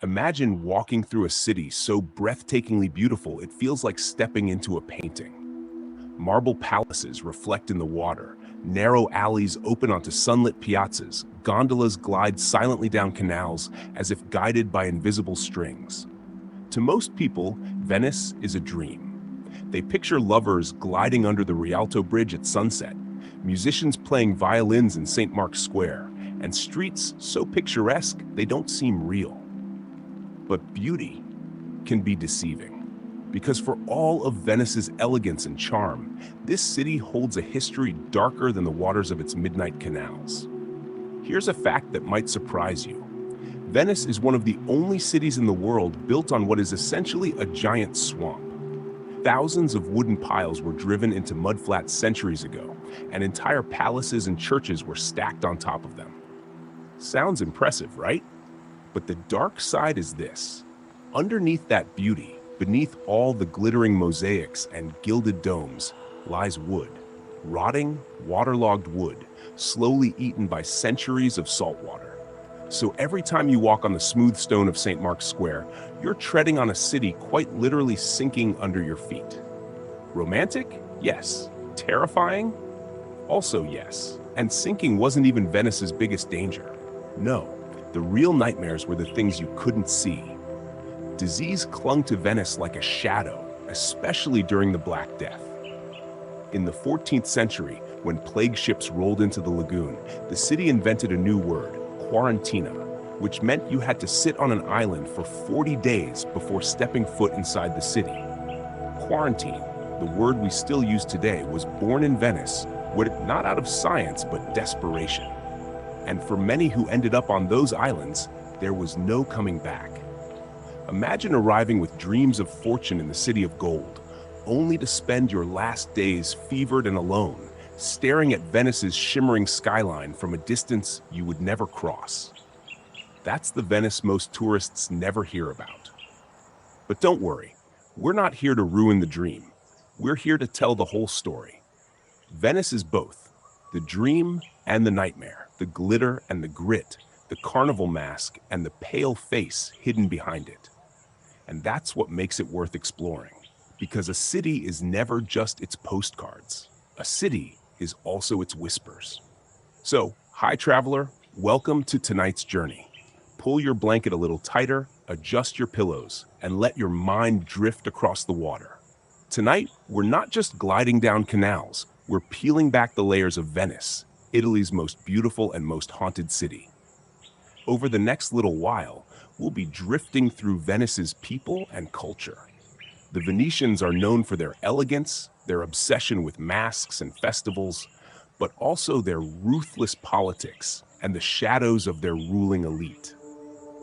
Imagine walking through a city so breathtakingly beautiful it feels like stepping into a painting. Marble palaces reflect in the water, narrow alleys open onto sunlit piazzas, gondolas glide silently down canals as if guided by invisible strings. To most people, Venice is a dream. They picture lovers gliding under the Rialto Bridge at sunset, musicians playing violins in St. Mark's Square, and streets so picturesque they don't seem real. But beauty can be deceiving. Because for all of Venice's elegance and charm, this city holds a history darker than the waters of its midnight canals. Here's a fact that might surprise you. Venice is one of the only cities in the world built on what is essentially a giant swamp. Thousands of wooden piles were driven into mudflats centuries ago, and entire palaces and churches were stacked on top of them. Sounds impressive, right? But the dark side is this. Underneath that beauty, beneath all the glittering mosaics and gilded domes, lies wood. Rotting, waterlogged wood, slowly eaten by centuries of salt water. So every time you walk on the smooth stone of St. Mark's Square, you're treading on a city quite literally sinking under your feet. Romantic? Yes. Terrifying? Also yes. And sinking wasn't even Venice's biggest danger. No, the real nightmares were the things you couldn't see. Disease clung to Venice like a shadow, especially during the Black Death. In the 14th century, when plague ships rolled into the lagoon, the city invented a new word, quarantina, which meant you had to sit on an island for 40 days before stepping foot inside the city. Quarantine, the word we still use today, was born in Venice, not out of science but desperation. And for many who ended up on those islands, there was no coming back. Imagine arriving with dreams of fortune in the city of gold, only to spend your last days fevered and alone, staring at Venice's shimmering skyline from a distance you would never cross. That's the Venice most tourists never hear about. But don't worry, we're not here to ruin the dream. We're here to tell the whole story. Venice is both, the dream and the nightmare, the glitter and the grit, the carnival mask and the pale face hidden behind it. And that's what makes it worth exploring. Because a city is never just its postcards. A city is also its whispers. So, hi traveler, welcome to tonight's journey. Pull your blanket a little tighter, adjust your pillows, and let your mind drift across the water. Tonight, we're not just gliding down canals, we're peeling back the layers of Venice, Italy's most beautiful and most haunted city. Over the next little while, we'll be drifting through Venice's people and culture. The Venetians are known for their elegance, their obsession with masks and festivals, but also their ruthless politics and the shadows of their ruling elite.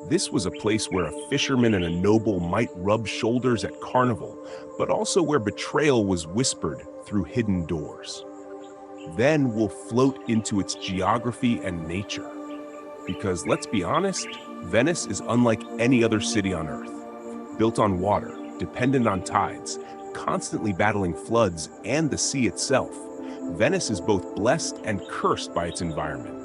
This was a place where a fisherman and a noble might rub shoulders at carnival, but also where betrayal was whispered through hidden doors. Then we'll float into its geography and nature. Because let's be honest, Venice is unlike any other city on Earth. Built on water, dependent on tides, constantly battling floods and the sea itself, Venice is both blessed and cursed by its environment.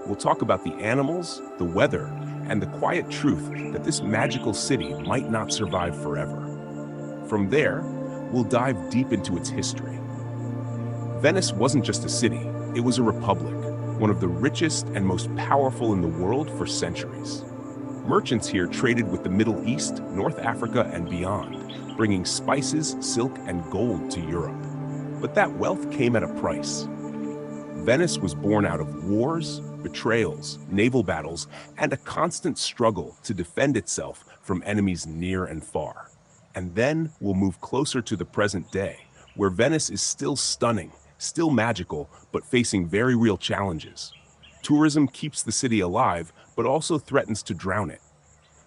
We'll talk about the animals, the weather, and the quiet truth that this magical city might not survive forever. From there, we'll dive deep into its history. Venice wasn't just a city, it was a republic, one of the richest and most powerful in the world for centuries. Merchants here traded with the Middle East, North Africa, and beyond, bringing spices, silk, and gold to Europe. But that wealth came at a price. Venice was born out of wars, betrayals, naval battles, and a constant struggle to defend itself from enemies near and far. And then we'll move closer to the present day, where Venice is still stunning, still magical, but facing very real challenges. Tourism keeps the city alive, but also threatens to drown it.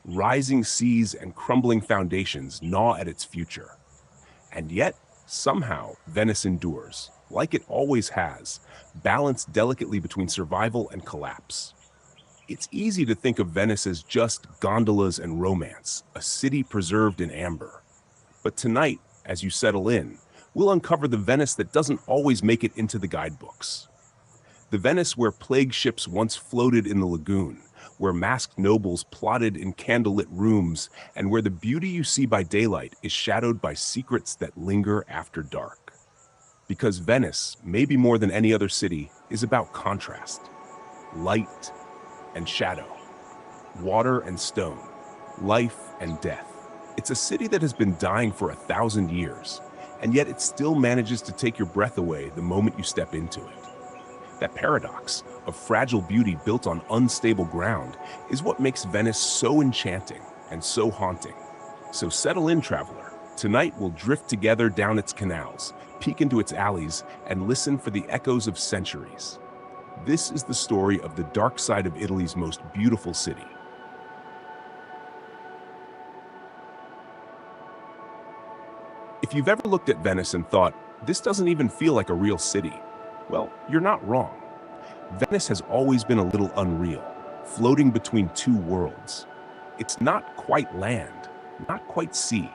Rising seas and crumbling foundations gnaw at its future. And yet, somehow, Venice endures, like it always has, balanced delicately between survival and collapse. It's easy to think of Venice as just gondolas and romance, a city preserved in amber. But tonight, as you settle in, we'll uncover the Venice that doesn't always make it into the guidebooks. The Venice where plague ships once floated in the lagoon, where masked nobles plotted in candlelit rooms, and where the beauty you see by daylight is shadowed by secrets that linger after dark. Because Venice, maybe more than any other city, is about contrast, light and shadow, water and stone, life and death. It's a city that has been dying for 1,000 years, and yet it still manages to take your breath away the moment you step into it. That paradox of fragile beauty built on unstable ground is what makes Venice so enchanting and so haunting. So settle in, traveler. Tonight we'll drift together down its canals, peek into its alleys, and listen for the echoes of centuries. This is the story of the dark side of Italy's most beautiful city. If you've ever looked at Venice and thought, this doesn't even feel like a real city, well, you're not wrong. Venice has always been a little unreal, floating between two worlds. It's not quite land, not quite sea,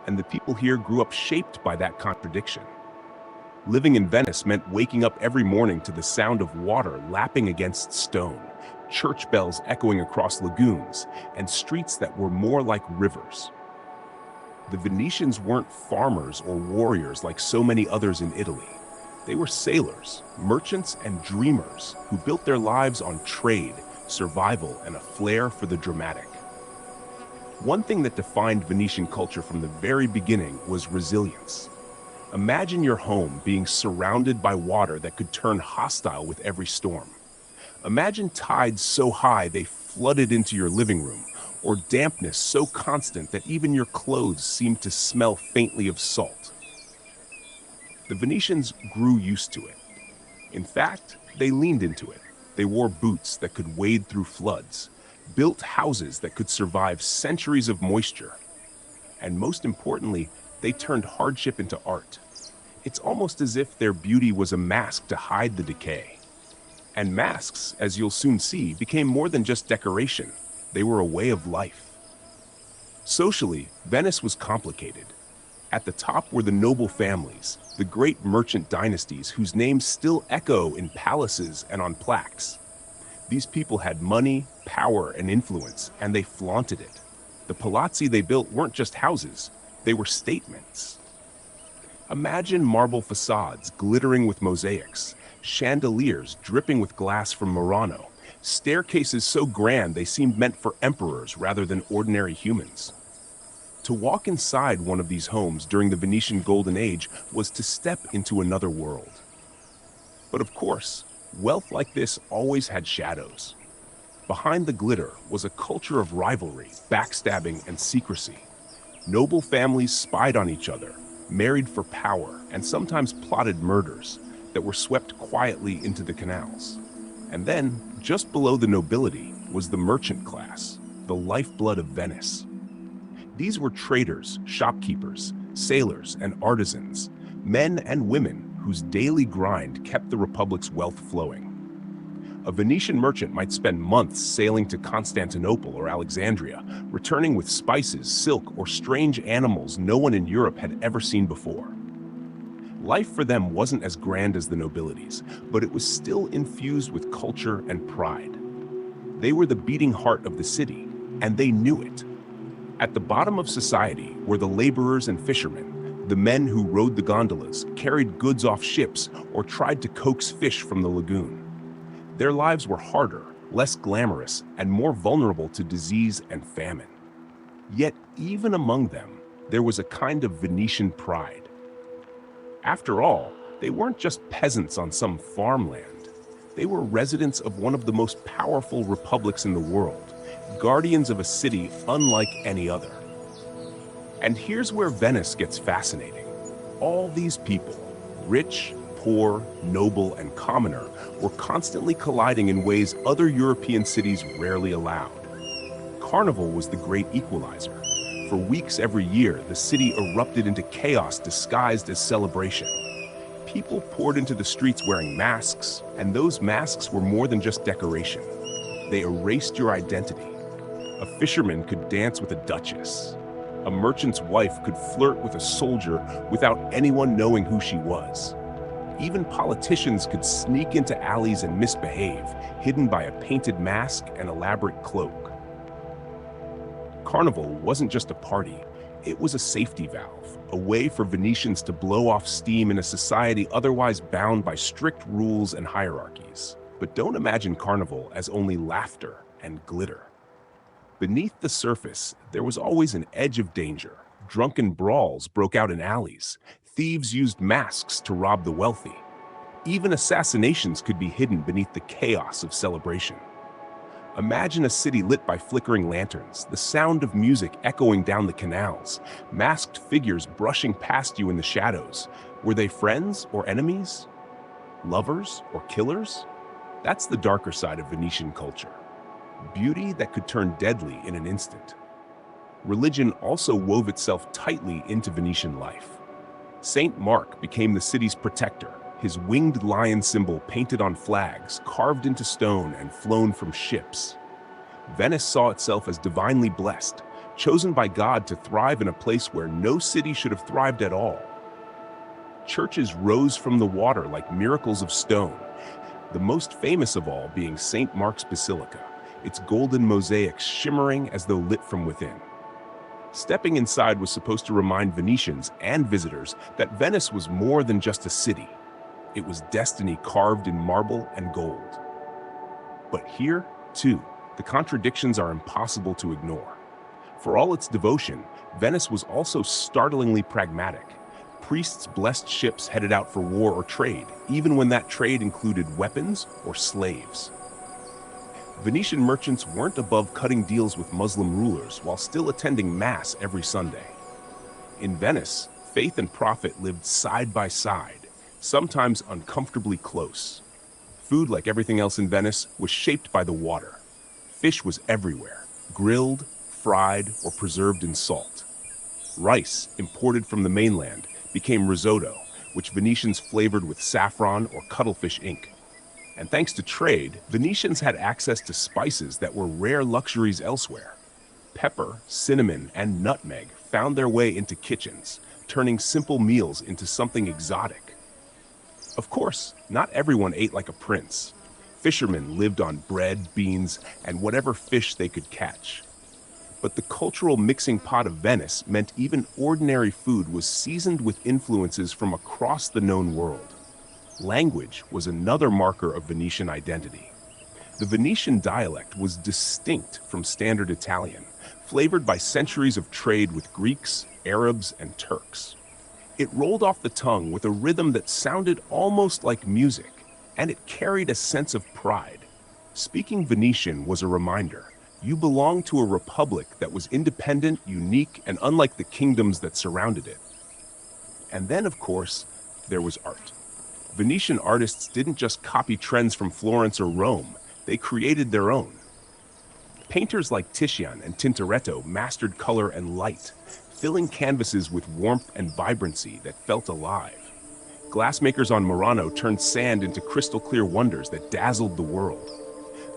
and the people here grew up shaped by that contradiction. Living in Venice meant waking up every morning to the sound of water lapping against stone, church bells echoing across lagoons, and streets that were more like rivers. The Venetians weren't farmers or warriors like so many others in Italy. They were sailors, merchants, and dreamers who built their lives on trade, survival, and a flair for the dramatic. One thing that defined Venetian culture from the very beginning was resilience. Imagine your home being surrounded by water that could turn hostile with every storm. Imagine tides so high they flooded into your living room, or dampness so constant that even your clothes seemed to smell faintly of salt. The Venetians grew used to it. In fact, they leaned into it. They wore boots that could wade through floods, built houses that could survive centuries of moisture, and most importantly, they turned hardship into art. It's almost as if their beauty was a mask to hide the decay. And masks, as you'll soon see, became more than just decoration. They were a way of life. Socially, Venice was complicated. At the top were the noble families, the great merchant dynasties whose names still echo in palaces and on plaques. These people had money, power, and influence, and they flaunted it. The palazzi they built weren't just houses, they were statements. Imagine marble facades glittering with mosaics, chandeliers dripping with glass from Murano, staircases so grand they seemed meant for emperors rather than ordinary humans. To walk inside one of these homes during the Venetian Golden Age was to step into another world. But of course, wealth like this always had shadows. Behind the glitter was a culture of rivalry, backstabbing, and secrecy. Noble families spied on each other, married for power, and sometimes plotted murders that were swept quietly into the canals. And then, just below the nobility, was the merchant class, the lifeblood of Venice. These were traders, shopkeepers, sailors, and artisans, men and women whose daily grind kept the Republic's wealth flowing. A Venetian merchant might spend months sailing to Constantinople or Alexandria, returning with spices, silk, or strange animals no one in Europe had ever seen before. Life for them wasn't as grand as the nobilities, but it was still infused with culture and pride. They were the beating heart of the city, and they knew it. At the bottom of society were the laborers and fishermen, the men who rowed the gondolas, carried goods off ships, or tried to coax fish from the lagoon. Their lives were harder, less glamorous, and more vulnerable to disease and famine. Yet, even among them, there was a kind of Venetian pride. After all, they weren't just peasants on some farmland. They were residents of one of the most powerful republics in the world, guardians of a city unlike any other. And here's where Venice gets fascinating. All these people, rich, poor, noble, and commoner, were constantly colliding in ways other European cities rarely allowed. Carnival was the great equalizer. For weeks every year, the city erupted into chaos disguised as celebration. People poured into the streets wearing masks, and those masks were more than just decoration. They erased your identity. A fisherman could dance with a duchess. A merchant's wife could flirt with a soldier without anyone knowing who she was. Even politicians could sneak into alleys and misbehave, hidden by a painted mask and elaborate cloak. Carnival wasn't just a party, it was a safety valve, a way for Venetians to blow off steam in a society otherwise bound by strict rules and hierarchies. But don't imagine Carnival as only laughter and glitter. Beneath the surface, there was always an edge of danger. Drunken brawls broke out in alleys. Thieves used masks to rob the wealthy. Even assassinations could be hidden beneath the chaos of celebration. Imagine a city lit by flickering lanterns, the sound of music echoing down the canals, masked figures brushing past you in the shadows. Were they friends or enemies? Lovers or killers? That's the darker side of Venetian culture. Beauty that could turn deadly in an instant. Religion also wove itself tightly into Venetian life. Saint Mark became the city's protector, his winged lion symbol painted on flags, carved into stone and flown from ships. Venice saw itself as divinely blessed, chosen by God to thrive in a place where no city should have thrived at all. Churches rose from the water like miracles of stone, the most famous of all being St. Mark's Basilica, its golden mosaics shimmering as though lit from within. Stepping inside was supposed to remind Venetians and visitors that Venice was more than just a city. It was destiny carved in marble and gold. But here, too, the contradictions are impossible to ignore. For all its devotion, Venice was also startlingly pragmatic. Priests blessed ships headed out for war or trade, even when that trade included weapons or slaves. Venetian merchants weren't above cutting deals with Muslim rulers while still attending Mass every Sunday. In Venice, faith and profit lived side by side, sometimes uncomfortably close. Food, like everything else in Venice, was shaped by the water. Fish was everywhere, grilled, fried, or preserved in salt. Rice, imported from the mainland, became risotto, which Venetians flavored with saffron or cuttlefish ink. And thanks to trade, Venetians had access to spices that were rare luxuries elsewhere. Pepper, cinnamon, and nutmeg found their way into kitchens, turning simple meals into something exotic. Of course, not everyone ate like a prince. Fishermen lived on bread, beans, and whatever fish they could catch. But the cultural mixing pot of Venice meant even ordinary food was seasoned with influences from across the known world. Language was another marker of Venetian identity. The Venetian dialect was distinct from standard Italian, flavored by centuries of trade with Greeks, Arabs, and Turks. It rolled off the tongue with a rhythm that sounded almost like music, and it carried a sense of pride. Speaking Venetian was a reminder. You belonged to a republic that was independent, unique, and unlike the kingdoms that surrounded it. And then, of course, there was art. Venetian artists didn't just copy trends from Florence or Rome, they created their own. Painters like Titian and Tintoretto mastered color and light, filling canvases with warmth and vibrancy that felt alive. Glassmakers on Murano turned sand into crystal-clear wonders that dazzled the world.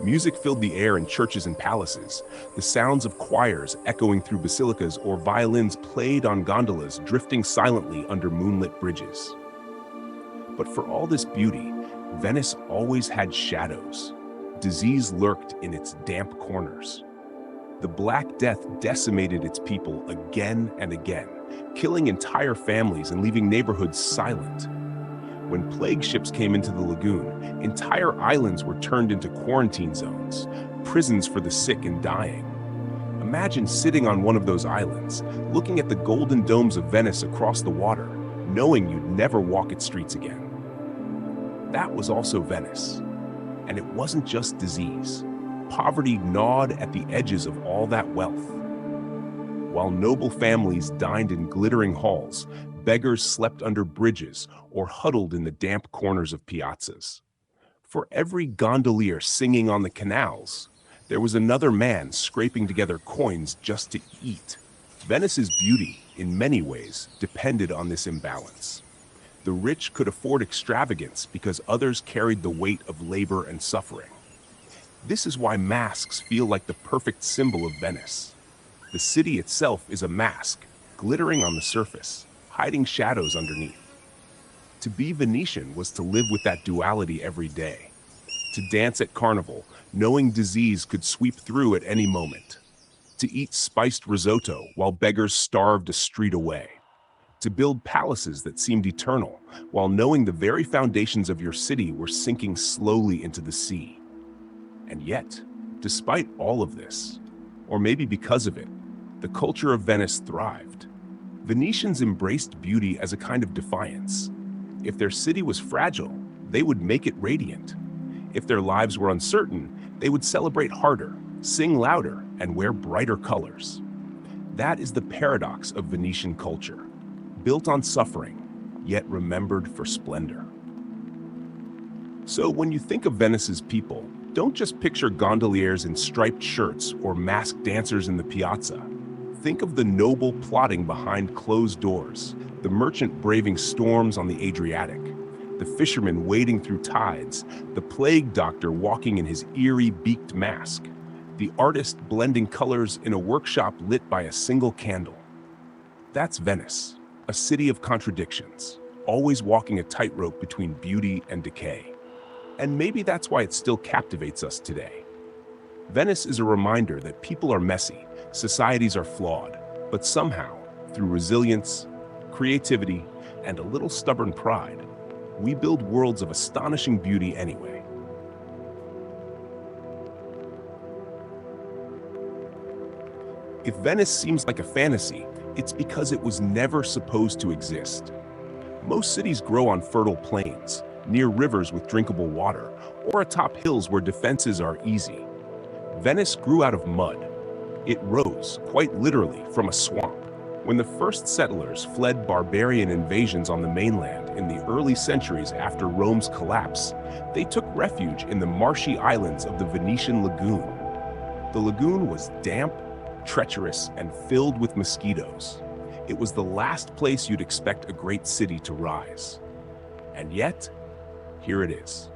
Music filled the air in churches and palaces, the sounds of choirs echoing through basilicas or violins played on gondolas drifting silently under moonlit bridges. But for all this beauty, Venice always had shadows. Disease lurked in its damp corners. The Black Death decimated its people again and again, killing entire families and leaving neighborhoods silent. When plague ships came into the lagoon, entire islands were turned into quarantine zones, prisons for the sick and dying. Imagine sitting on one of those islands, looking at the golden domes of Venice across the water, knowing you'd never walk its streets again. That was also Venice. And it wasn't just disease. Poverty gnawed at the edges of all that wealth. While noble families dined in glittering halls, beggars slept under bridges or huddled in the damp corners of piazzas. For every gondolier singing on the canals, there was another man scraping together coins just to eat. Venice's beauty, in many ways, depended on this imbalance. The rich could afford extravagance because others carried the weight of labor and suffering. This is why masks feel like the perfect symbol of Venice. The city itself is a mask, glittering on the surface, hiding shadows underneath. To be Venetian was to live with that duality every day. To dance at carnival, knowing disease could sweep through at any moment. To eat spiced risotto while beggars starved a street away. To build palaces that seemed eternal, while knowing the very foundations of your city were sinking slowly into the sea. And yet, despite all of this, or maybe because of it, the culture of Venice thrived. Venetians embraced beauty as a kind of defiance. If their city was fragile, they would make it radiant. If their lives were uncertain, they would celebrate harder, sing louder, and wear brighter colors. That is the paradox of Venetian culture, built on suffering, yet remembered for splendor. So when you think of Venice's people, don't just picture gondoliers in striped shirts or masked dancers in the piazza. Think of the noble plotting behind closed doors, the merchant braving storms on the Adriatic, the fisherman wading through tides, the plague doctor walking in his eerie beaked mask, the artist blending colors in a workshop lit by a single candle. That's Venice, a city of contradictions, always walking a tightrope between beauty and decay. And maybe that's why it still captivates us today. Venice is a reminder that people are messy, societies are flawed, but somehow, through resilience, creativity, and a little stubborn pride, we build worlds of astonishing beauty anyway. If Venice seems like a fantasy, it's because it was never supposed to exist. Most cities grow on fertile plains, near rivers with drinkable water, or atop hills where defenses are easy. Venice grew out of mud. It rose, quite literally, from a swamp. When the first settlers fled barbarian invasions on the mainland in the early centuries after Rome's collapse, they took refuge in the marshy islands of the Venetian lagoon. The lagoon was damp, treacherous, and filled with mosquitoes. It was the last place you'd expect a great city to rise. And yet, here it is.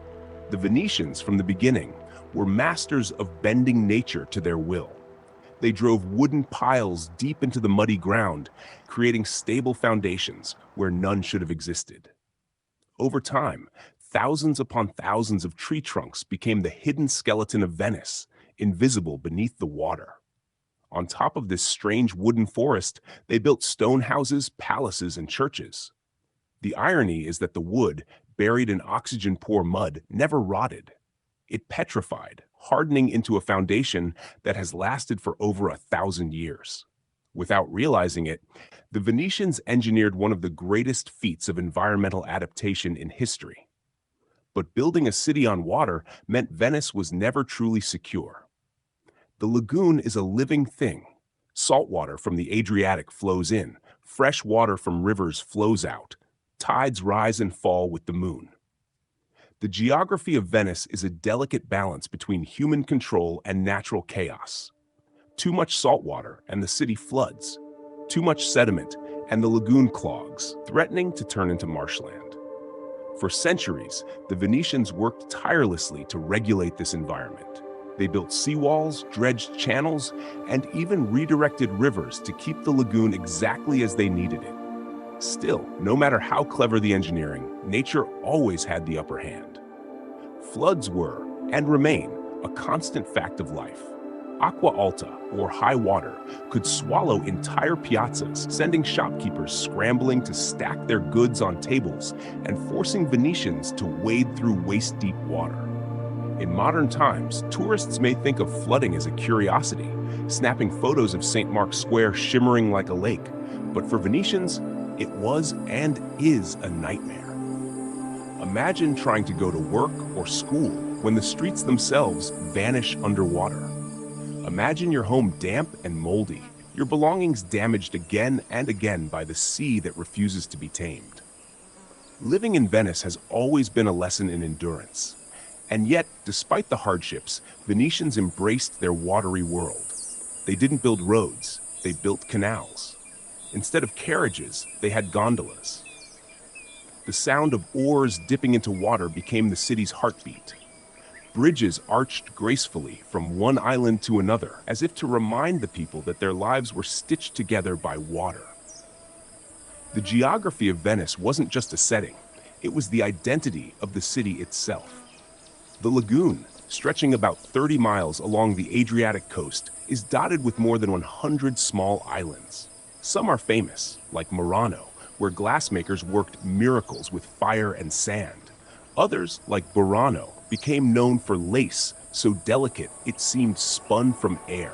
The Venetians, from the beginning, were masters of bending nature to their will. They drove wooden piles deep into the muddy ground, creating stable foundations where none should have existed. Over time, thousands upon thousands of tree trunks became the hidden skeleton of Venice, invisible beneath the water. On top of this strange wooden forest, they built stone houses, palaces, and churches. The irony is that the wood, buried in oxygen-poor mud, never rotted. It petrified, hardening into a foundation that has lasted for over 1,000 years. Without realizing it, the Venetians engineered one of the greatest feats of environmental adaptation in history. But building a city on water meant Venice was never truly secure. The lagoon is a living thing. Salt water from the Adriatic flows in, fresh water from rivers flows out. Tides rise and fall with the moon. The geography of Venice is a delicate balance between human control and natural chaos. Too much salt water and the city floods. Too much sediment and the lagoon clogs, threatening to turn into marshland. For centuries, the Venetians worked tirelessly to regulate this environment. They built seawalls, dredged channels, and even redirected rivers to keep the lagoon exactly as they needed it. Still, no matter how clever the engineering, nature always had the upper hand. Floods were, and remain, a constant fact of life. Acqua alta, or high water, could swallow entire piazzas, sending shopkeepers scrambling to stack their goods on tables and forcing Venetians to wade through waist-deep water. In modern times, tourists may think of flooding as a curiosity, snapping photos of St. Mark's Square shimmering like a lake. But for Venetians, it was and is a nightmare. Imagine trying to go to work or school when the streets themselves vanish underwater. Imagine your home damp and moldy, your belongings damaged again and again by the sea that refuses to be tamed. Living in Venice has always been a lesson in endurance. And yet, despite the hardships, Venetians embraced their watery world. They didn't build roads, they built canals. Instead of carriages, they had gondolas. The sound of oars dipping into water became the city's heartbeat. Bridges arched gracefully from one island to another, as if to remind the people that their lives were stitched together by water. The geography of Venice wasn't just a setting, It was the identity of the city itself. The lagoon, stretching about 30 miles along the Adriatic coast, is dotted with more than 100 small islands. Some are famous, like Murano, where glassmakers worked miracles with fire and sand. Others, like Burano, became known for lace so delicate it seemed spun from air.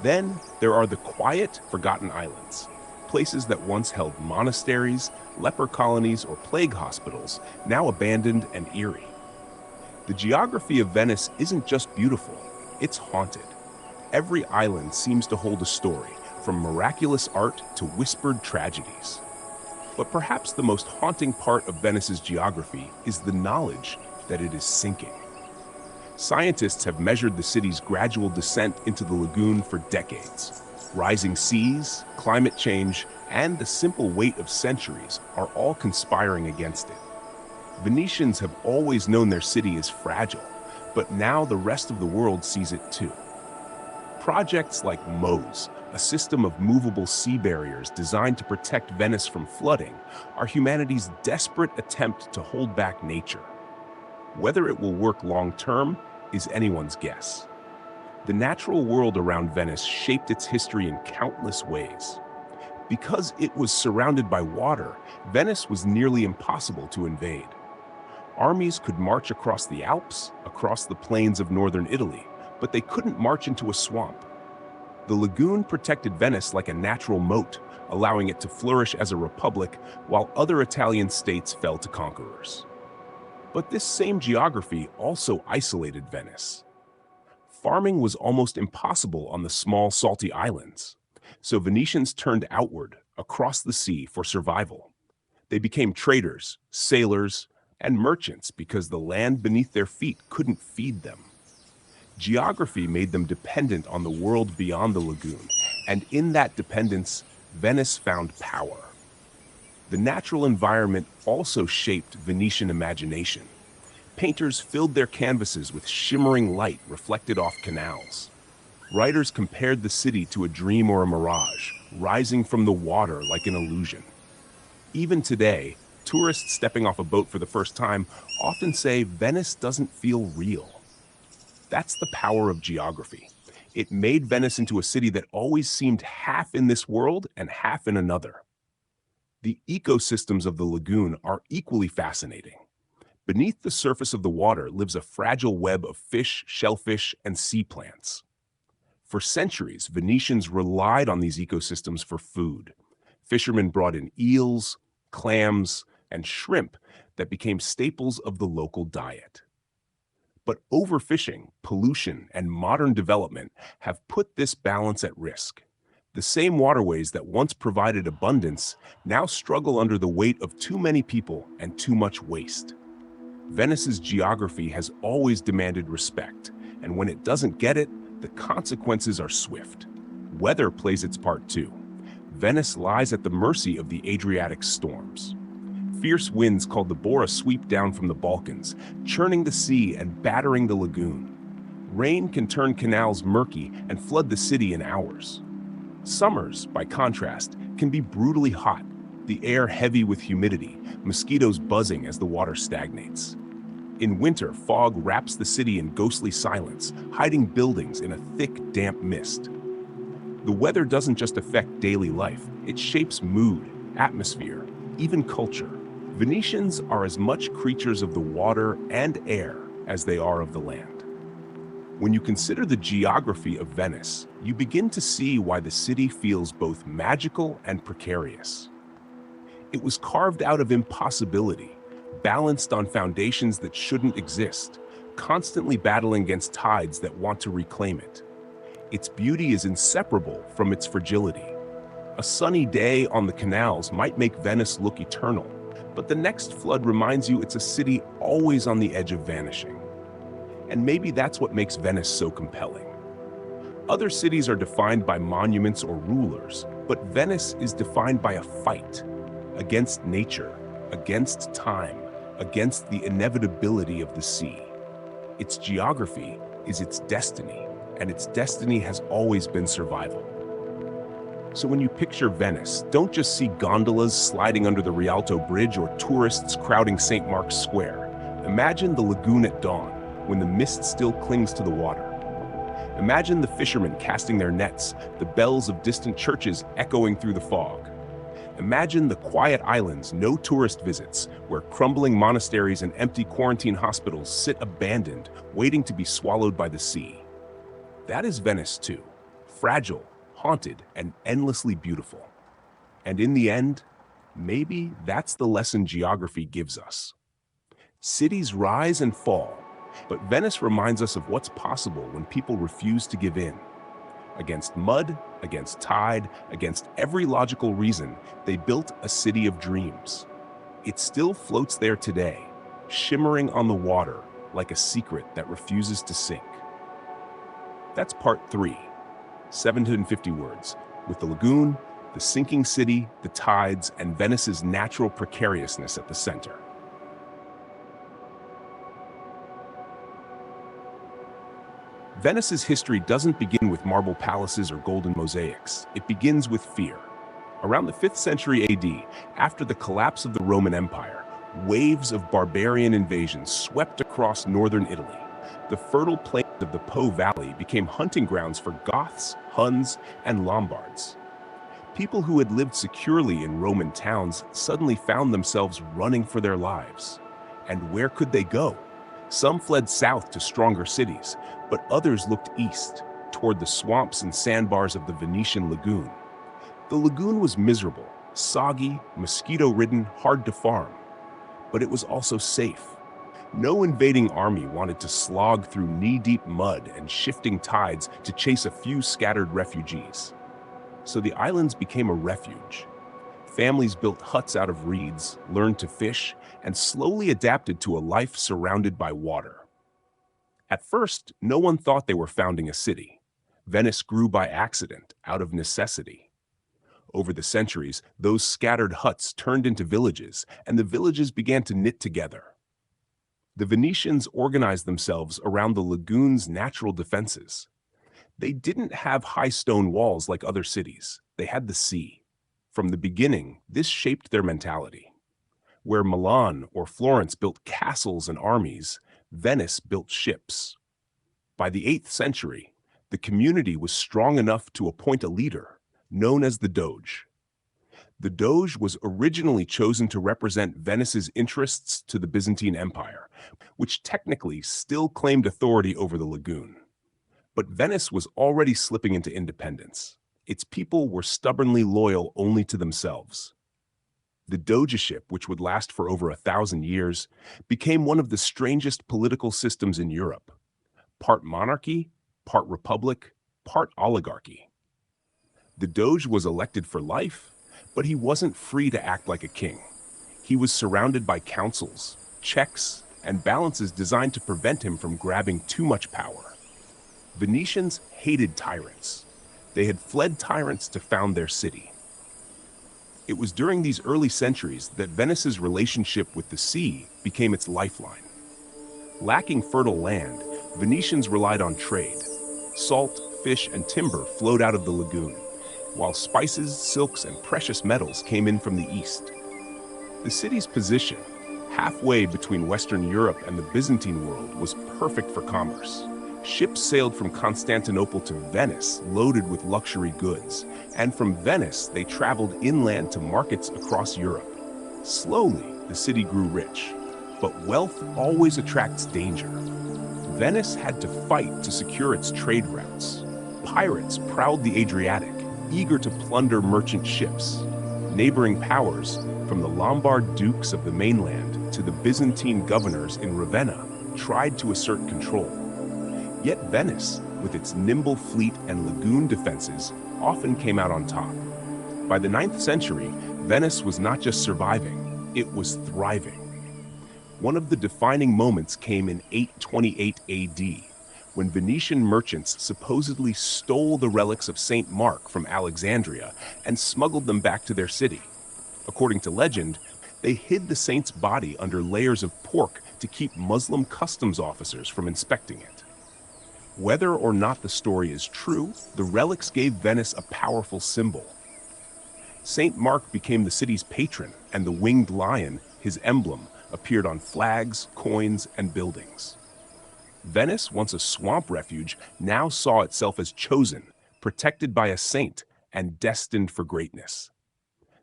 Then there are the quiet, forgotten islands, places that once held monasteries, leper colonies, or plague hospitals, now abandoned and eerie. The geography of Venice isn't just beautiful, it's haunted. Every island seems to hold a story, from miraculous art to whispered tragedies. But perhaps the most haunting part of Venice's geography is the knowledge that it is sinking. Scientists have measured the city's gradual descent into the lagoon for decades. Rising seas, climate change, and the simple weight of centuries are all conspiring against it. Venetians have always known their city is fragile, but now the rest of the world sees it too. Projects like MOSE, a system of movable sea barriers designed to protect Venice from flooding, are humanity's desperate attempt to hold back nature. Whether it will work long-term is anyone's guess. The natural world around Venice shaped its history in countless ways. Because it was surrounded by water, Venice was nearly impossible to invade. Armies could march across the Alps, across the plains of northern Italy, but they couldn't march into a swamp. The lagoon protected Venice like a natural moat, allowing it to flourish as a republic while other Italian states fell to conquerors. But this same geography also isolated Venice. Farming was almost impossible on the small, salty islands, so Venetians turned outward, across the sea, for survival. They became traders, sailors, and merchants because the land beneath their feet couldn't feed them. Geography made them dependent on the world beyond the lagoon, and in that dependence, Venice found power. The natural environment also shaped Venetian imagination. Painters filled their canvases with shimmering light reflected off canals. Writers compared the city to a dream or a mirage, rising from the water like an illusion. Even today, tourists stepping off a boat for the first time often say Venice doesn't feel real. That's the power of geography. It made Venice into a city that always seemed half in this world and half in another. The ecosystems of the lagoon are equally fascinating. Beneath the surface of the water lives a fragile web of fish, shellfish, and sea plants. For centuries, Venetians relied on these ecosystems for food. Fishermen brought in eels, clams, and shrimp that became staples of the local diet. But overfishing, pollution, and modern development have put this balance at risk. The same waterways that once provided abundance now struggle under the weight of too many people and too much waste. Venice's geography has always demanded respect, and when it doesn't get it, the consequences are swift. Weather plays its part too. Venice lies at the mercy of the Adriatic storms. Fierce winds called the Bora sweep down from the Balkans, churning the sea and battering the lagoon. Rain can turn canals murky and flood the city in hours. Summers, by contrast, can be brutally hot, the air heavy with humidity, mosquitoes buzzing as the water stagnates. In winter, fog wraps the city in ghostly silence, hiding buildings in a thick, damp mist. The weather doesn't just affect daily life, it shapes mood, atmosphere, even culture. Venetians are as much creatures of the water and air as they are of the land. When you consider the geography of Venice, you begin to see why the city feels both magical and precarious. It was carved out of impossibility, balanced on foundations that shouldn't exist, constantly battling against tides that want to reclaim it. Its beauty is inseparable from its fragility. A sunny day on the canals might make Venice look eternal, but the next flood reminds you it's a city always on the edge of vanishing. And maybe that's what makes Venice so compelling. Other cities are defined by monuments or rulers, but Venice is defined by a fight against nature, against time, against the inevitability of the sea. Its geography is its destiny, and its destiny has always been survival. So when you picture Venice, don't just see gondolas sliding under the Rialto Bridge or tourists crowding St. Mark's Square. Imagine the lagoon at dawn, when the mist still clings to the water. Imagine the fishermen casting their nets, the bells of distant churches echoing through the fog. Imagine the quiet islands no tourist visits, where crumbling monasteries and empty quarantine hospitals sit abandoned, waiting to be swallowed by the sea. That is Venice too, fragile, haunted, and endlessly beautiful. And in the end, maybe that's the lesson geography gives us. Cities rise and fall, but Venice reminds us of what's possible when people refuse to give in. Against mud, against tide, against every logical reason, they built a city of dreams. It still floats there today, shimmering on the water like a secret that refuses to sink. That's part 3, 750 words, with the lagoon, the sinking city, the tides, and Venice's natural precariousness at the center. Venice's history doesn't begin with marble palaces or golden mosaics. It begins with fear. Around the 5th century AD, after the collapse of the Roman Empire, waves of barbarian invasions swept across northern Italy. The fertile plains of the Po Valley became hunting grounds for Goths, Huns, and Lombards. People who had lived securely in Roman towns suddenly found themselves running for their lives. And where could they go? Some fled south to stronger cities, but others looked east, toward the swamps and sandbars of the Venetian lagoon. The lagoon was miserable, soggy, mosquito-ridden, hard to farm. But it was also safe. No invading army wanted to slog through knee-deep mud and shifting tides to chase a few scattered refugees. So the islands became a refuge. Families built huts out of reeds, learned to fish, and slowly adapted to a life surrounded by water. At first, no one thought they were founding a city. Venice grew by accident, out of necessity. Over the centuries, those scattered huts turned into villages, and the villages began to knit together. The Venetians organized themselves around the lagoon's natural defenses. They didn't have high stone walls like other cities. They had the sea. From the beginning, this shaped their mentality. Where Milan or Florence built castles and armies, Venice built ships. By the 8th century, the community was strong enough to appoint a leader, known as the Doge. The Doge was originally chosen to represent Venice's interests to the Byzantine Empire, which technically still claimed authority over the lagoon. But Venice was already slipping into independence. Its people were stubbornly loyal only to themselves. The Dogeship, which would last for over 1,000 years, became one of the strangest political systems in Europe. Part monarchy, part republic, part oligarchy. The Doge was elected for life, but he wasn't free to act like a king. He was surrounded by councils, checks, and balances designed to prevent him from grabbing too much power. Venetians hated tyrants. They had fled tyrants to found their city. It was during these early centuries that Venice's relationship with the sea became its lifeline. Lacking fertile land, Venetians relied on trade. Salt, fish, and timber flowed out of the lagoon, while spices, silks, and precious metals came in from the east. The city's position, halfway between Western Europe and the Byzantine world, was perfect for commerce. Ships sailed from Constantinople to Venice loaded with luxury goods, and from Venice they traveled inland to markets across Europe. Slowly, the city grew rich, but wealth always attracts danger. Venice had to fight to secure its trade routes. Pirates prowled the Adriatic, eager to plunder merchant ships. Neighboring powers, from the Lombard dukes of the mainland to the Byzantine governors in Ravenna, tried to assert control. Yet Venice, with its nimble fleet and lagoon defenses, often came out on top. By the 9th century, Venice was not just surviving, it was thriving. One of the defining moments came in 828 AD, when Venetian merchants supposedly stole the relics of St. Mark from Alexandria and smuggled them back to their city. According to legend, they hid the saint's body under layers of pork to keep Muslim customs officers from inspecting it. Whether or not the story is true, the relics gave Venice a powerful symbol, St. Mark became the city's patron, and the winged lion, his emblem, appeared on flags, coins, and buildings. Venice, once a swamp refuge, now saw itself as chosen, protected by a saint, and destined for greatness.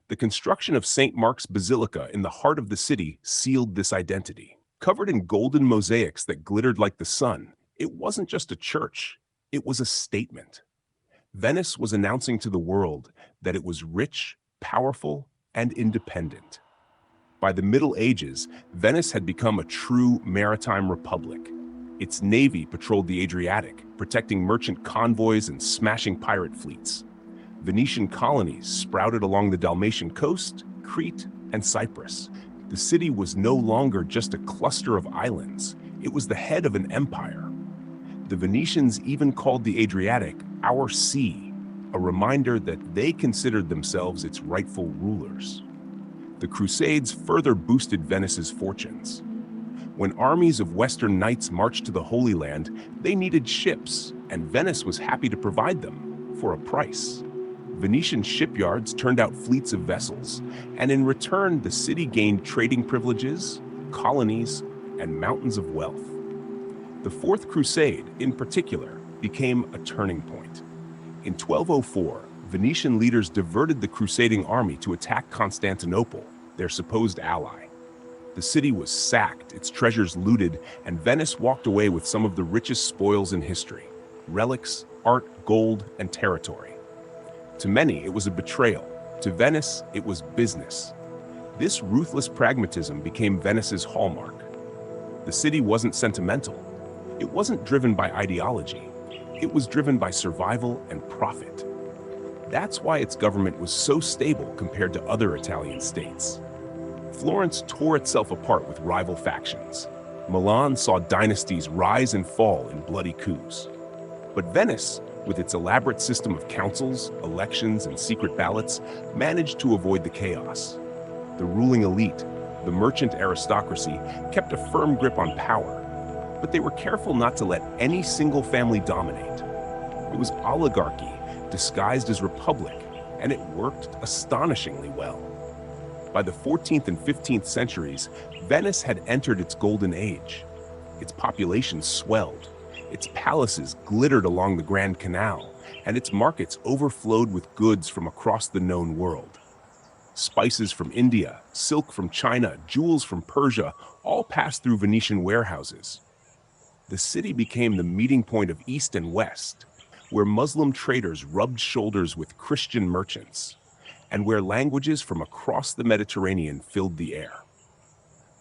The construction of St. Mark's Basilica in the heart of the city sealed this identity. Covered in golden mosaics that glittered like the sun, it wasn't just a church, it was a statement. Venice was announcing to the world that it was rich, powerful, and independent. By the Middle Ages, Venice had become a true maritime republic. Its navy patrolled the Adriatic, protecting merchant convoys and smashing pirate fleets. Venetian colonies sprouted along the Dalmatian coast, Crete, and Cyprus. The city was no longer just a cluster of islands, it was the head of an empire. The Venetians even called the Adriatic our sea, a reminder that they considered themselves its rightful rulers. The Crusades further boosted Venice's fortunes. When armies of Western knights marched to the Holy Land, they needed ships, and Venice was happy to provide them for a price. Venetian shipyards turned out fleets of vessels, and in return, the city gained trading privileges, colonies, and mountains of wealth. The Fourth Crusade, in particular, became a turning point. In 1204, Venetian leaders diverted the crusading army to attack Constantinople, their supposed ally. The city was sacked, its treasures looted, and Venice walked away with some of the richest spoils in history: relics, art, gold, and territory. To many, it was a betrayal. To Venice, it was business. This ruthless pragmatism became Venice's hallmark. The city wasn't sentimental. It wasn't driven by ideology. It was driven by survival and profit. That's why its government was so stable compared to other Italian states. Florence tore itself apart with rival factions. Milan saw dynasties rise and fall in bloody coups. But Venice, with its elaborate system of councils, elections, and secret ballots, managed to avoid the chaos. The ruling elite, the merchant aristocracy, kept a firm grip on power, but they were careful not to let any single family dominate. It was oligarchy, disguised as republic, and it worked astonishingly well. By the 14th and 15th centuries, Venice had entered its golden age. Its population swelled, its palaces glittered along the Grand Canal, and its markets overflowed with goods from across the known world. Spices from India, silk from China, jewels from Persia, all passed through Venetian warehouses. The city became the meeting point of East and West, where Muslim traders rubbed shoulders with Christian merchants, and where languages from across the Mediterranean filled the air.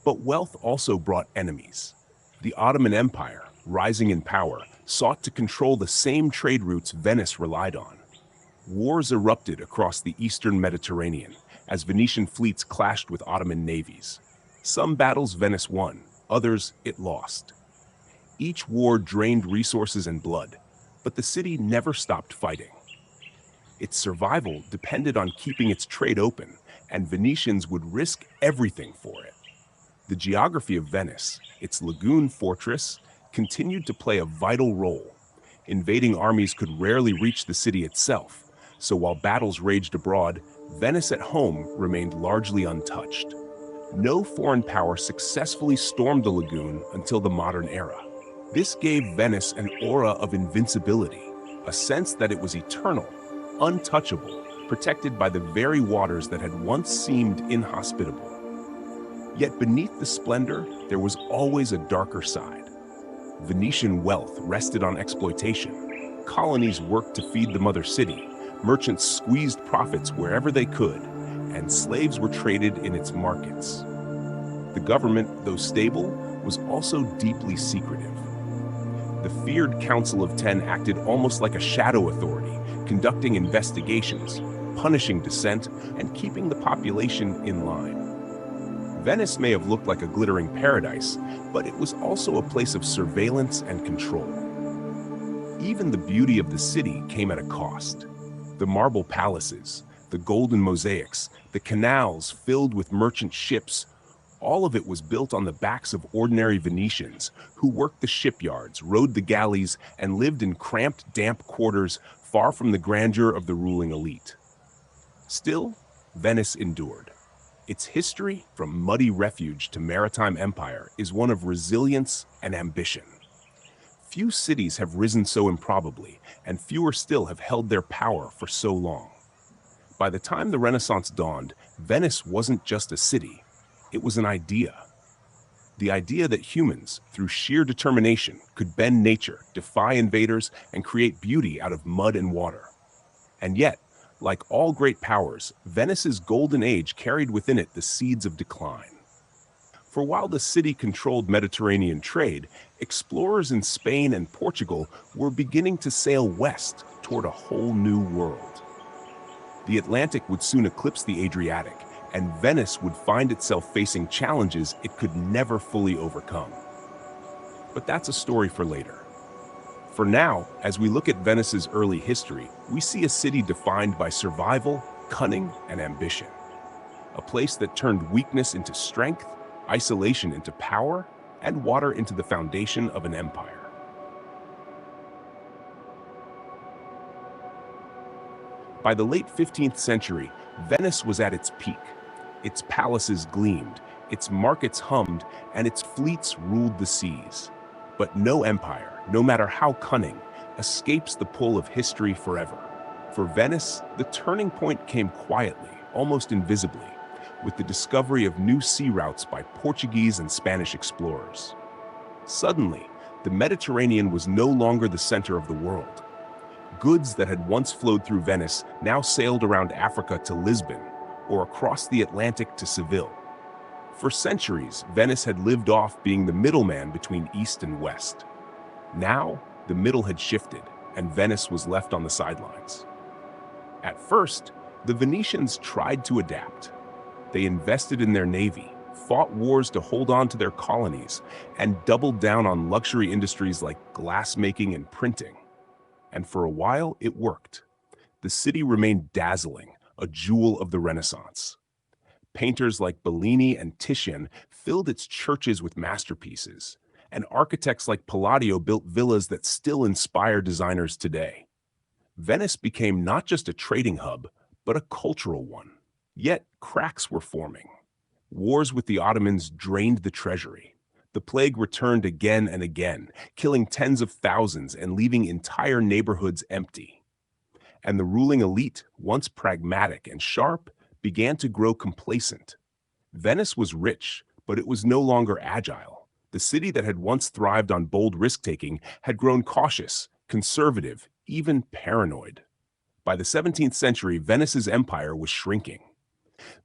But wealth also brought enemies. The Ottoman Empire, rising in power, sought to control the same trade routes Venice relied on. Wars erupted across the eastern Mediterranean as Venetian fleets clashed with Ottoman navies. Some battles Venice won, others it lost. Each war drained resources and blood, but the city never stopped fighting. Its survival depended on keeping its trade open, and Venetians would risk everything for it. The geography of Venice, its lagoon fortress, continued to play a vital role. Invading armies could rarely reach the city itself, so while battles raged abroad, Venice at home remained largely untouched. No foreign power successfully stormed the lagoon until the modern era. This gave Venice an aura of invincibility, a sense that it was eternal, untouchable, protected by the very waters that had once seemed inhospitable. Yet beneath the splendor, there was always a darker side. Venetian wealth rested on exploitation. Colonies worked to feed the mother city. Merchants squeezed profits wherever they could, and slaves were traded in its markets. The government, though stable, was also deeply secretive. The feared Council of Ten acted almost like a shadow authority, conducting investigations, punishing dissent, and keeping the population in line. Venice may have looked like a glittering paradise, but it was also a place of surveillance and control. Even the beauty of the city came at a cost. The marble palaces, the golden mosaics, the canals filled with merchant ships, all of it was built on the backs of ordinary Venetians who worked the shipyards, rowed the galleys, and lived in cramped, damp quarters far from the grandeur of the ruling elite. Still, Venice endured. Its history, from muddy refuge to maritime empire, is one of resilience and ambition. Few cities have risen so improbably, and fewer still have held their power for so long. By the time the Renaissance dawned, Venice wasn't just a city, it was an idea. The idea that humans, through sheer determination, could bend nature, defy invaders, and create beauty out of mud and water. And yet, like all great powers, Venice's golden age carried within it the seeds of decline. For while the city controlled Mediterranean trade, explorers in Spain and Portugal were beginning to sail west toward a whole new world. The Atlantic would soon eclipse the Adriatic, and Venice would find itself facing challenges it could never fully overcome. But that's a story for later. For now, as we look at Venice's early history, we see a city defined by survival, cunning, and ambition. A place that turned weakness into strength, isolation into power, and water into the foundation of an empire. By the late 15th century, Venice was at its peak. Its palaces gleamed, its markets hummed, and its fleets ruled the seas. But no empire, no matter how cunning, escapes the pull of history forever. For Venice, the turning point came quietly, almost invisibly, with the discovery of new sea routes by Portuguese and Spanish explorers. Suddenly, the Mediterranean was no longer the center of the world. Goods that had once flowed through Venice now sailed around Africa to Lisbon, or across the Atlantic to Seville. For centuries, Venice had lived off being the middleman between East and West. Now, the middle had shifted, and Venice was left on the sidelines. At first, the Venetians tried to adapt. They invested in their navy, fought wars to hold on to their colonies, and doubled down on luxury industries like glassmaking and printing. And for a while, it worked. The city remained dazzling, a jewel of the Renaissance. Painters like Bellini and Titian filled its churches with masterpieces, and architects like Palladio built villas that still inspire designers today. Venice became not just a trading hub, but a cultural one. Yet cracks were forming. Wars with the Ottomans drained the treasury. The plague returned again and again, killing tens of thousands and leaving entire neighborhoods empty. And the ruling elite, once pragmatic and sharp, began to grow complacent. Venice was rich, but it was no longer agile. The city that had once thrived on bold risk-taking had grown cautious, conservative, even paranoid. By the 17th century, Venice's empire was shrinking.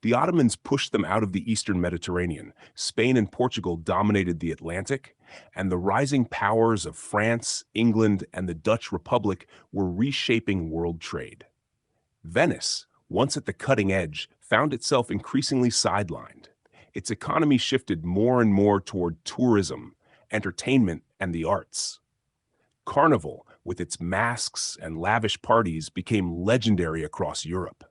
The Ottomans pushed them out of the eastern Mediterranean, Spain and Portugal dominated the Atlantic, and the rising powers of France, England, and the Dutch Republic were reshaping world trade. Venice, once at the cutting edge, found itself increasingly sidelined. Its economy shifted more and more toward tourism, entertainment, and the arts. Carnival, with its masks and lavish parties, became legendary across Europe.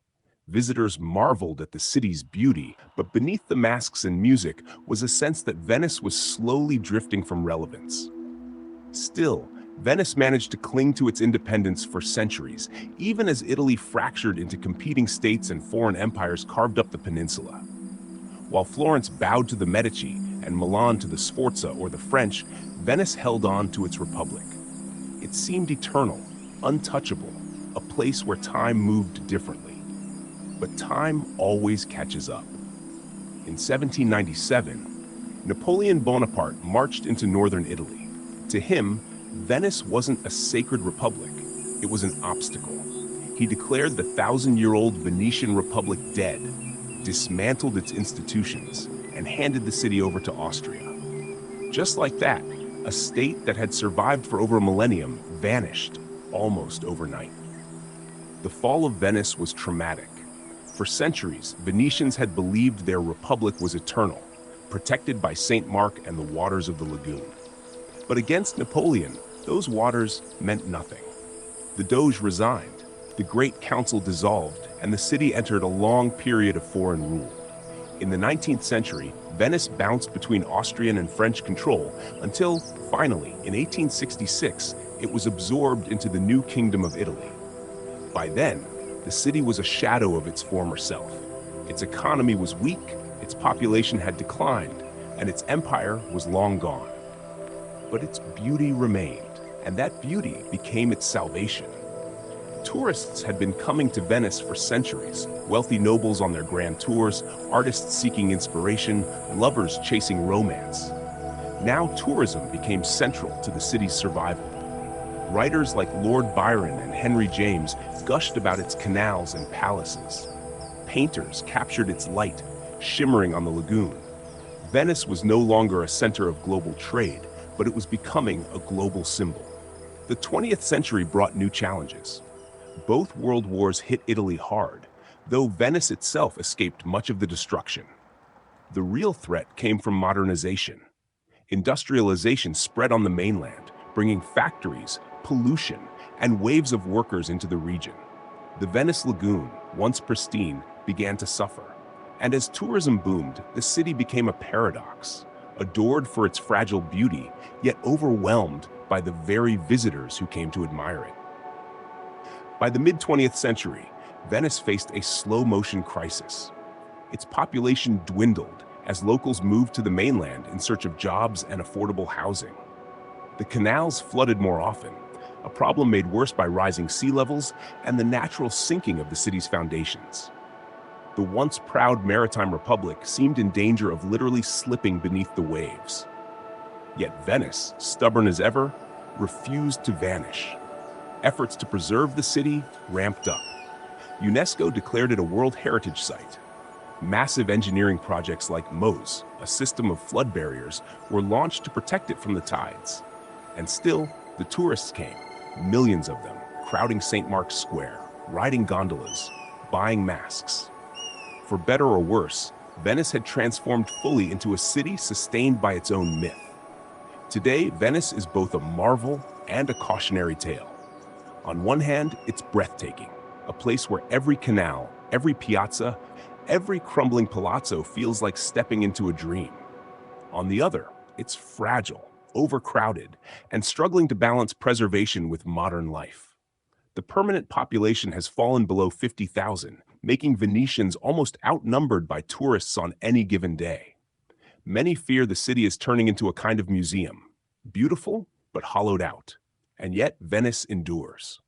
Visitors marveled at the city's beauty, but beneath the masks and music was a sense that Venice was slowly drifting from relevance. Still, Venice managed to cling to its independence for centuries, even as Italy fractured into competing states and foreign empires carved up the peninsula. While Florence bowed to the Medici and Milan to the Sforza or the French, Venice held on to its republic. It seemed eternal, untouchable, a place where time moved differently. But time always catches up. In 1797, Napoleon Bonaparte marched into northern Italy. To him, Venice wasn't a sacred republic, it was an obstacle. He declared the 1,000-year-old Venetian Republic dead, dismantled its institutions, and handed the city over to Austria. Just like that, a state that had survived for over a millennium vanished almost overnight. The fall of Venice was traumatic. For centuries, Venetians had believed their republic was eternal, protected by St. Mark and the waters of the lagoon. But against Napoleon, those waters meant nothing. The Doge resigned, the Great Council dissolved, and the city entered a long period of foreign rule. In the 19th century, Venice bounced between Austrian and French control until, finally, in 1866, it was absorbed into the new Kingdom of Italy. By then, the city was a shadow of its former self. Its economy was weak, its population had declined, and its empire was long gone. But its beauty remained, and that beauty became its salvation. Tourists had been coming to Venice for centuries, wealthy nobles on their grand tours, artists seeking inspiration, lovers chasing romance. Now tourism became central to the city's survival. Writers like Lord Byron and Henry James gushed about its canals and palaces. Painters captured its light, shimmering on the lagoon. Venice was no longer a center of global trade, but it was becoming a global symbol. The 20th century brought new challenges. Both world wars hit Italy hard, though Venice itself escaped much of the destruction. The real threat came from modernization. Industrialization spread on the mainland, bringing factories, pollution, and waves of workers into the region. The Venice lagoon, once pristine, began to suffer. And as tourism boomed, the city became a paradox, adored for its fragile beauty, yet overwhelmed by the very visitors who came to admire it. By the mid-20th century, Venice faced a slow-motion crisis. Its population dwindled as locals moved to the mainland in search of jobs and affordable housing. The canals flooded more often, a problem made worse by rising sea levels and the natural sinking of the city's foundations. The once proud maritime republic seemed in danger of literally slipping beneath the waves. Yet Venice, stubborn as ever, refused to vanish. Efforts to preserve the city ramped up. UNESCO declared it a World Heritage Site. Massive engineering projects like MOSE, a system of flood barriers, were launched to protect it from the tides. And still, the tourists came, millions of them, crowding St. Mark's Square, riding gondolas, buying masks. For better or worse, Venice had transformed fully into a city sustained by its own myth. Today, Venice is both a marvel and a cautionary tale. On one hand, it's breathtaking, a place where every canal, every piazza, every crumbling palazzo feels like stepping into a dream. On the other, it's fragile, overcrowded, and struggling to balance preservation with modern life. The permanent population has fallen below 50,000, making Venetians almost outnumbered by tourists on any given day. Many fear the city is turning into a kind of museum, beautiful but hollowed out. And yet Venice endures.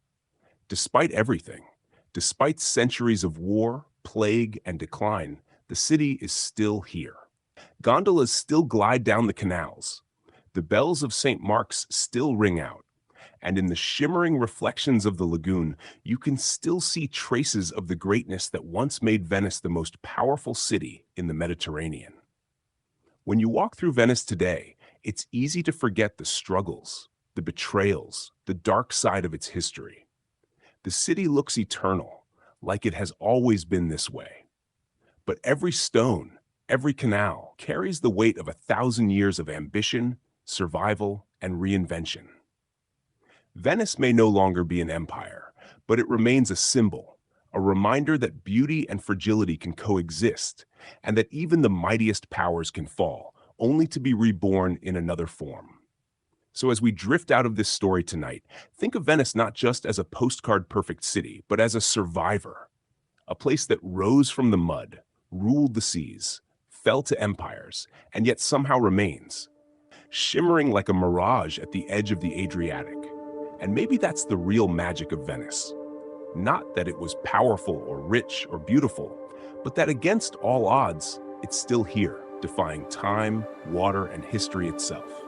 Despite everything, despite centuries of war, plague, and decline, the city is still here. Gondolas still glide down the canals. The bells of St. Mark's still ring out. And in the shimmering reflections of the lagoon, you can still see traces of the greatness that once made Venice the most powerful city in the Mediterranean. When you walk through Venice today, it's easy to forget the struggles, the betrayals, the dark side of its history. The city looks eternal, like it has always been this way. But every stone, every canal carries the weight of 1,000 years of ambition, survival, and reinvention. Venice may no longer be an empire, but it remains a symbol, a reminder that beauty and fragility can coexist, and that even the mightiest powers can fall, only to be reborn in another form. So as we drift out of this story tonight, think of Venice not just as a postcard-perfect city, but as a survivor, a place that rose from the mud, ruled the seas, fell to empires, and yet somehow remains, shimmering like a mirage at the edge of the Adriatic. And maybe that's the real magic of Venice. Not that it was powerful or rich or beautiful, but that against all odds, it's still here, defying time, water, and history itself.